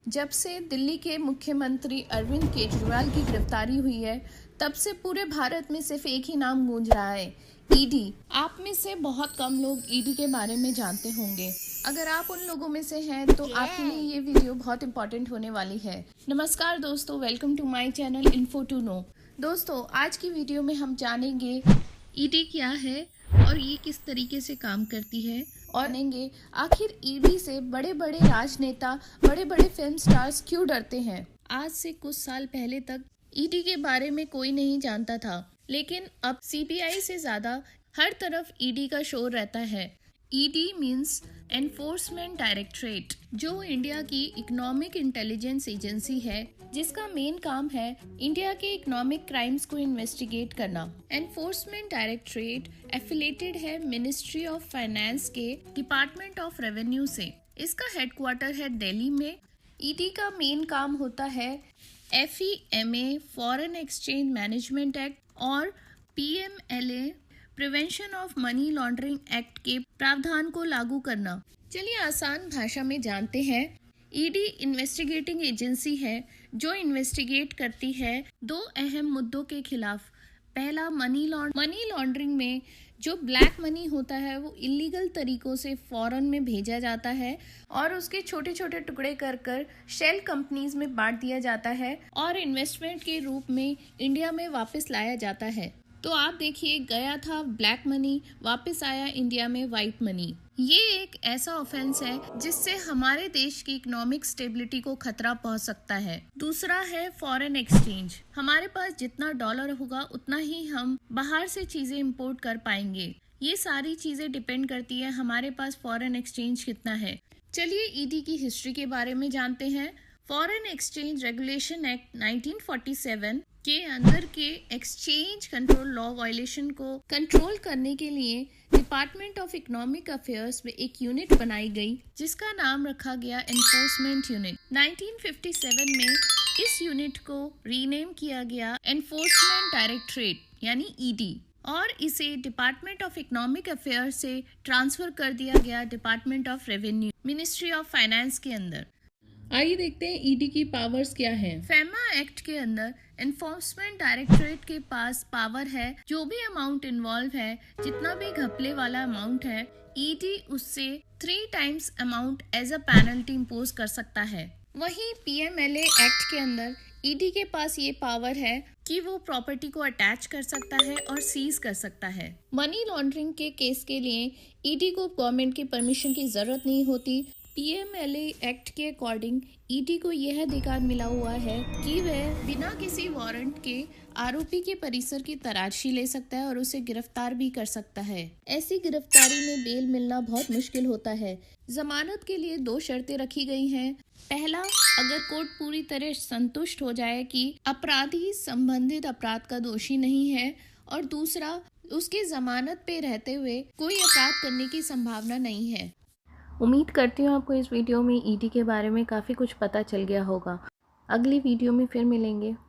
जब से दिल्ली के मुख्यमंत्री अरविंद केजरीवाल की गिरफ्तारी हुई है, तब से पूरे भारत में सिर्फ एक ही नाम गूंज रहा है, ईडी। आप में से बहुत कम लोग ईडी के बारे में जानते होंगे। अगर आप उन लोगों में से हैं तो आपके लिए ये वीडियो बहुत इंपॉर्टेंट होने वाली है। नमस्कार दोस्तों, welcome to my channel info to know. दोस्तों, आज की वीडियो में हम जानेंगे ईडी क्या है और ये किस तरीके से काम करती है, और जानेंगे आखिर ईडी से बड़े बड़े राजनेता, बड़े बड़े फिल्म स्टार्स क्यों डरते हैं। आज से कुछ साल पहले तक ईडी के बारे में कोई नहीं जानता था, लेकिन अब सीबीआई से ज्यादा हर तरफ ईडी का शोर रहता है। ईडी मीन्स एनफोर्समेंट डायरेक्टरेट, जो इंडिया की इकोनॉमिक इंटेलिजेंस एजेंसी है, जिसका मेन काम है इंडिया के इकोनॉमिक क्राइम्स को इन्वेस्टिगेट करना। एनफोर्समेंट डायरेक्टरेट एफिलेटेड है मिनिस्ट्री ऑफ फाइनेंस के डिपार्टमेंट ऑफ रेवेन्यू से। इसका हेडक्वार्टर है दिल्ली में। ईडी का मेन काम होता है FEMA foreign exchange management act और PMLA prevention of money laundering act के प्रावधान को लागू करना। चलिए आसान भाषा में जानते हैं। ईडी इन्वेस्टिगेटिंग एजेंसी है जो इन्वेस्टिगेट करती है दो अहम मुद्दों के खिलाफ। पहला, मनी लॉन्ड्रिंग में जो ब्लैक मनी होता है वो इलीगल तरीकों से फॉरेन में भेजा जाता है और उसके छोटे छोटे टुकड़े कर शेल कंपनीज में बांट दिया जाता है और इन्वेस्टमेंट के रूप में इंडिया में वापस लाया जाता है। तो आप देखिए, गया था ब्लैक मनी, वापस आया इंडिया में वाइट मनी। ये एक ऐसा ऑफेंस है जिससे हमारे देश की इकोनॉमिक स्टेबिलिटी को खतरा पहुंच सकता है। दूसरा है फॉरेन एक्सचेंज। हमारे पास जितना डॉलर होगा उतना ही हम बाहर से चीजें इंपोर्ट कर पाएंगे। ये सारी चीजें डिपेंड करती है हमारे पास फॉरेन एक्सचेंज कितना है। चलिए ईडी की हिस्ट्री के बारे में जानते हैं। फॉरेन एक्सचेंज रेगुलेशन एक्ट 1947 के अंदर के एक्सचेंज कंट्रोल लॉ वायलेशन को कंट्रोल करने के लिए डिपार्टमेंट ऑफ इकोनॉमिक अफेयर्स में एक यूनिट बनाई गई, जिसका नाम रखा गया एनफोर्समेंट यूनिट। 1957 में इस यूनिट को रीनेम किया गया एनफोर्समेंट डायरेक्टरेट यानी ईडी, और इसे डिपार्टमेंट ऑफ इकोनॉमिक अफेयर्स से ट्रांसफर कर दिया गया department of revenue ministry of finance के अंदर। आइए देखते हैं ईडी की पावर्स क्या हैं। फेमा एक्ट के अंदर एनफोर्समेंट डायरेक्टरेट के पास पावर है, जो भी अमाउंट इन्वॉल्व है, जितना भी घपले वाला अमाउंट है, ईडी उससे 3 times amount as a penalty impose कर सकता है। वहीं PMLA एक्ट के अंदर ईडी के पास ये पावर है कि वो प्रॉपर्टी को अटैच कर सकता है और सीज कर सकता है। मनी लॉन्ड्रिंग के केस के लिए ईडी को गवर्नमेंट की परमिशन की जरूरत नहीं होती। PMLA एक्ट के अकॉर्डिंग ईडी को यह अधिकार मिला हुआ है कि वह बिना किसी वारंट के आरोपी के परिसर की तलाशी ले सकता है और उसे गिरफ्तार भी कर सकता है। ऐसी गिरफ्तारी में बेल मिलना बहुत मुश्किल होता है। जमानत के लिए 2 शर्तें रखी गई हैं। पहला, अगर कोर्ट पूरी तरह संतुष्ट हो जाए कि अपराधी संबंधित अपराध का दोषी नहीं है, और दूसरा, उसके जमानत पे रहते हुए कोई अपराध करने की संभावना नहीं है। उम्मीद करती हूँ आपको इस वीडियो में ईडी के बारे में काफ़ी कुछ पता चल गया होगा। अगली वीडियो में फिर मिलेंगे।